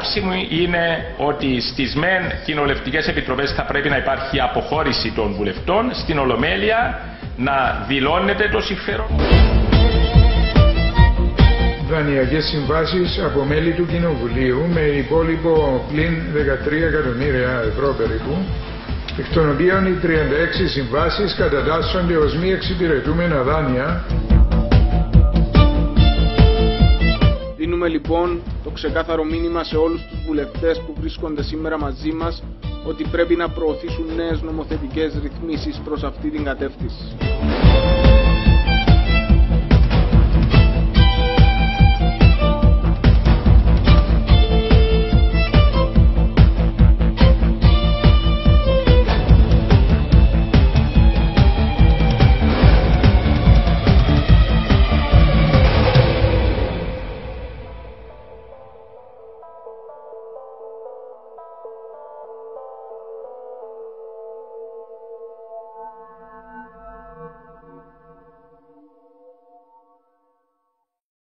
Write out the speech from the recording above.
άποψή μου είναι ότι στις μεν κοινοβουλευτικές επιτροπές θα πρέπει να υπάρχει αποχώρηση των βουλευτών, στην Ολομέλεια να δηλώνεται το συμφέρον. Δανειακές συμβάσεις από μέλη του Κοινοβουλίου με υπόλοιπο πλην 13 εκατομμύρια ευρώ περίπου, εκ των οποίων οι 36 συμβάσεις κατατάσσονται ως μη εξυπηρετούμενα δάνεια. Δίνουμε λοιπόν το ξεκάθαρο μήνυμα σε όλους τους βουλευτές που βρίσκονται σήμερα μαζί μας ότι πρέπει να προωθήσουν νέες νομοθετικές ρυθμίσεις προς αυτή την κατεύθυνση.